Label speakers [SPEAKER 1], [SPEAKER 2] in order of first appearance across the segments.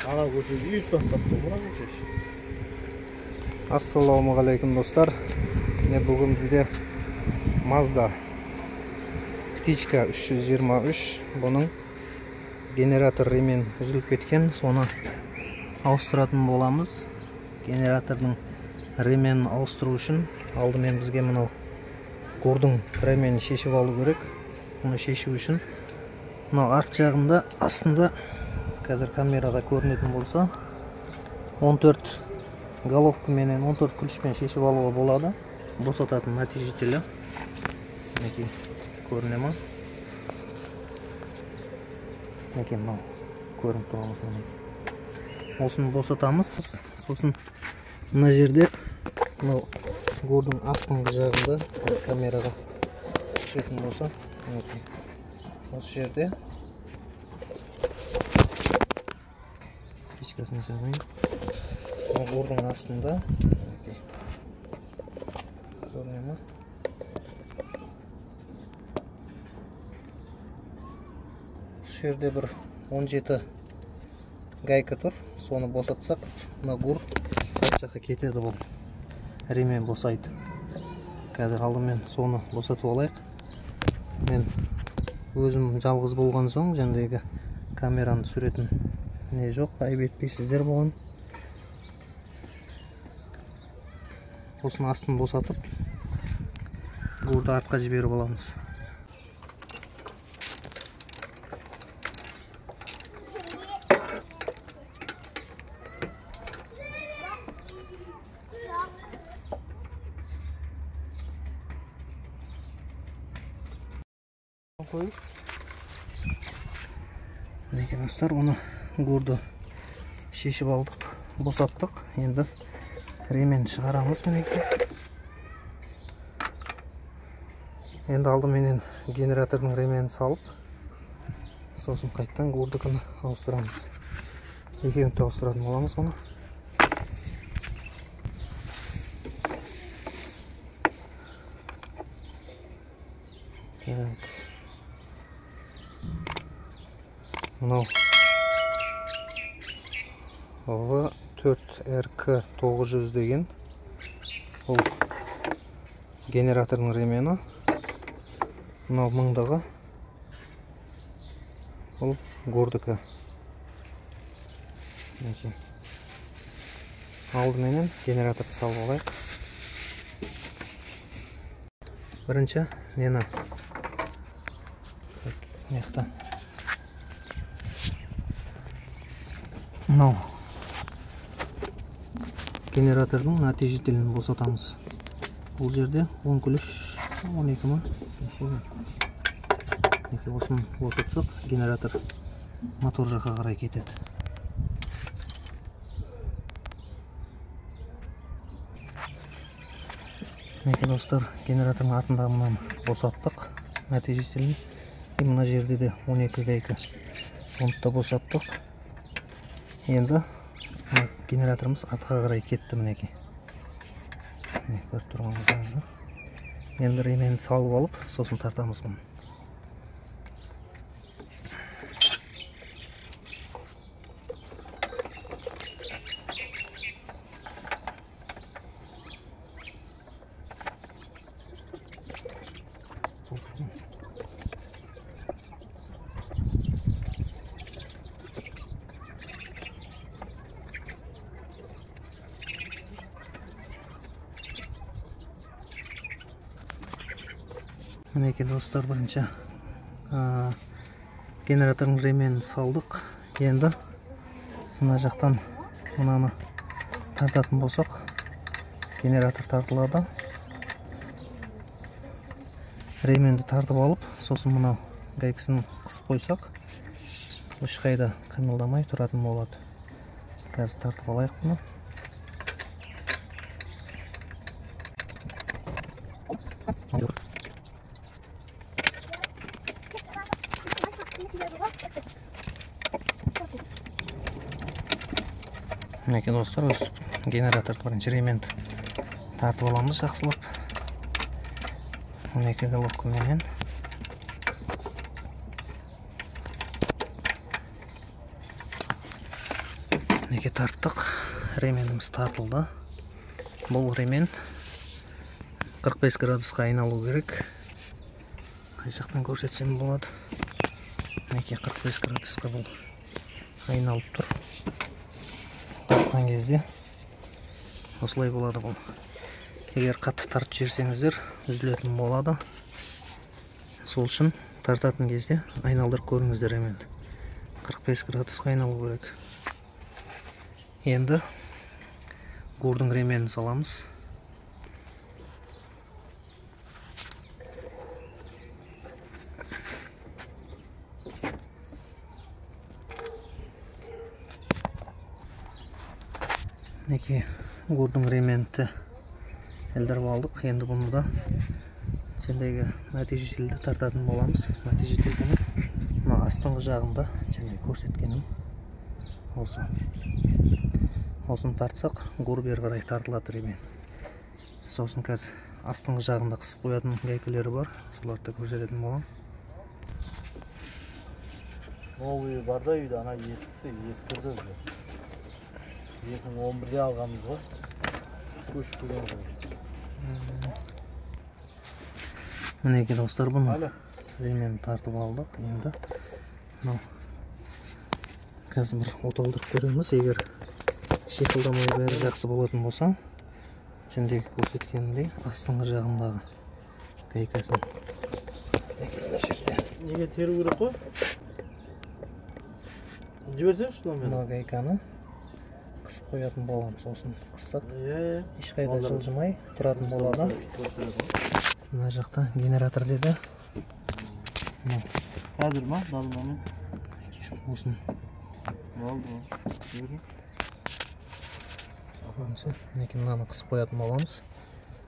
[SPEAKER 1] Ана көшеге үйіп тастапты, мына көше.
[SPEAKER 2] Ассалаумағалейкум достар. Бүгін бізде Mazda Птичка 323. Бұның генератор ремен үзіліп кеткен, соны ауыстыратын боламыз. Генератордың ременін ауыстыру үшін алдымен бізге мынау гордың ременін шешіп алу керек. Бұны шешу үшін мынау арт жағында астында қазір камерада көрінетін болса 14 головка менен 14 ключпен шешіп алуға болады. Босататын натижителі. Мінекей көріне ма? Мінекей мынау көрініп тұрмыз. Осыны босатамыз. Сосын мына жерде мынау гордың астыңғы жағында камераға түсетін болса, мінекей осы жерде спичкасын жағайын. Гордың астында көріне ма? Осы жерде бір 17 гайка тұр. Соны босатсақ, мына гор арт жаққа кетеді, бұл ремен босайды. Қазір алдымен соны босатып алайық. Мен өзім жалғыз болған соң, жәндегі камераны түсіретін не жоқ, айып етпейсіздер болған. Осыны астын босатып, горды артқа жіберіп аламыз. Мінекей достар, оны горды шешіп алдық, босаттық. Енді ремен шығарамыз. Мінекей. Енді алдыменен генератордың ременін салып, сосын қайттан гордыкіні ауыстырамыз. Екеуін де ауыстыратын боламыз оны. Мынау V4RK900 деген ол генератордың ремені. Мынау мыңдағы ол гордыкі. Алдыменен генераторды салып алайық. Бірінші нені мекті мынау генератордың натижителін босатамыз. Бұл жерде 10 ключ 12 ма? Осыны босатсақ, генератор мотор жаққа қарай кетеді. Мінекей достар, генератордың артындағы мынаны босаттық, натижителін. Мына жерде де 12 гайка. Оны да босаттық. Енді генераторымыз артқа қарай кетті. Мінекей. Көріп тұрғаныңыздар. Енді ременді салып алып, сосын тартамыз бұны. Мінекей достар, бірінші генератордың ременін салдық. Енді мына жақтан мынаны тартатын болсақ, генератор тартылады. Ременді тартып алып, сосын мынау гайкасын қысып қойсақ, ешқайда қимылдамай тұратын болады. Қазір тартып алайық бұны. Мінекей достар, осы генераторды бірінші ременді тартып аламыз жақсылап. 12 головка менен. Мінекей тарттық. Ременіміз тартылды. Бұл ремен 45 градусқа айналу керек. Қай жақтан көрсетсем болады. Мінекей 45 градусқа бұл айналып тұр. Тартқан кезде осылай болады бұл. Егер қатты тартып жіберсеңіздер үзілетін болады. Сол үшін тартатын кезде айналдырып көріңіздер ременді. 45 градусқа айналу керек. Енді гурдың ременін саламыз. Мінекей гурдың ременді елдіріп алдық. Енді бұны да жәндегі нәтижелді тартатын боламыз. Нәтижелді мына астыңғы жағында және көрсеткенім осы. Осыны тартсақ, гур бері қарай тартылады ремен. Сосын қазір астыңғы жағында қысып қоятын гайкалары бар. Соларды көрсететін болам.
[SPEAKER 1] Новый бар да үйде, ана ескісі ескірді. 2011-де алғанымыз ғой. Көшіп келген ғой.
[SPEAKER 2] Мінекей достар, бұны ремен тартып алдық. Енді қазір бір оталдырып көреміз. Егер шиқылдамай бәрі жақсы болатын болса, жәндегі көрсеткенімдей астыңғы жағындағы гайкасын
[SPEAKER 1] неге теру керек қой? Жіберсеңші мына
[SPEAKER 2] мына гайканы қысып қоятын боламыз. Сосын қыссақ ешқайда жылжымай тұратын болады. Мына жақта генератор деді.
[SPEAKER 1] Қазір ма? Далмамен.
[SPEAKER 2] Осын
[SPEAKER 1] Болды.
[SPEAKER 2] Мінекей мынаны қысып қоятын боламыз.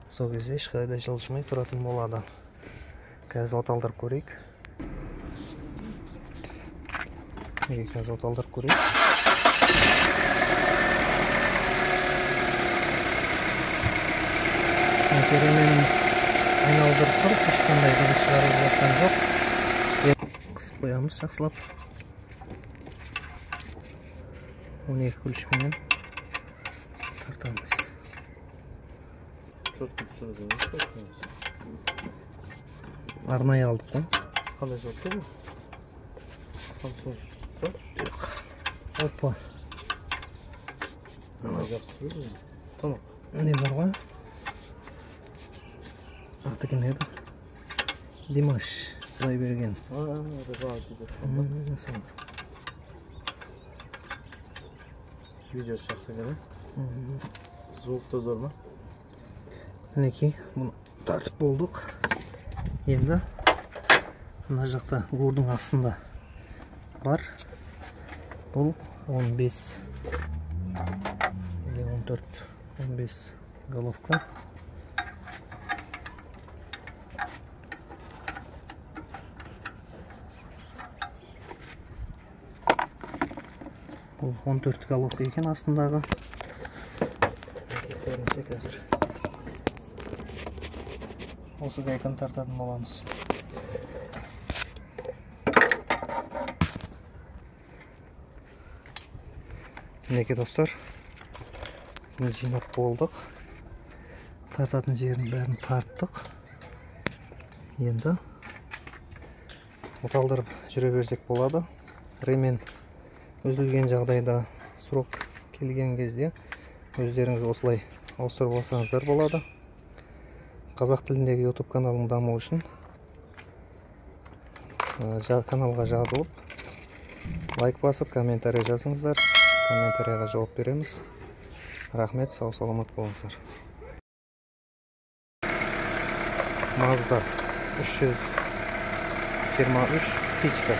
[SPEAKER 2] Сол кезде ешқайда жылжымай тұратын болады. Қазір оталдырып көрейік. Қазір оталдырып көрейік. Ременіміз айналдырып тұр. Ешқандай дыбыс шығарып жатқан жоқ. Қысып қоямыз жақсылап. 12 күлішпенен тартамыз. Арнайы алдық қой.
[SPEAKER 1] Қандай соқты бұл?
[SPEAKER 2] Опа.
[SPEAKER 1] Тамақ.
[SPEAKER 2] Не бар ғой? Аты кім еді? Димаш Құдайберген.
[SPEAKER 1] Видеосы жақсы екен, звук та зор ма?
[SPEAKER 2] Мінекей, бұны тартып болдық. Енді мына жақта гурдың астында бар. Бұл 15 или 14-15 головка. Бұл 14 головка екен астындағы. Көрінсе қазір осы гайканы тартатын боламыз. Мінекей достар, біз жинап болдық. Тартатын жерін бәрін тарттық. Енді оталдырып жүре берсек болады. Ремен үзілген жағдайда, срок келген кезде өздеріңіз осылай ауыстырып алсаңыздар болады. Қазақ тіліндегі YouTube каналының дамуы үшін каналға жазылып, лайк басып, комментарий жазыңыздар. Комментарийға жауап береміз. Рахмет, сау саламат болыңыздар. Mazda 323 птичка.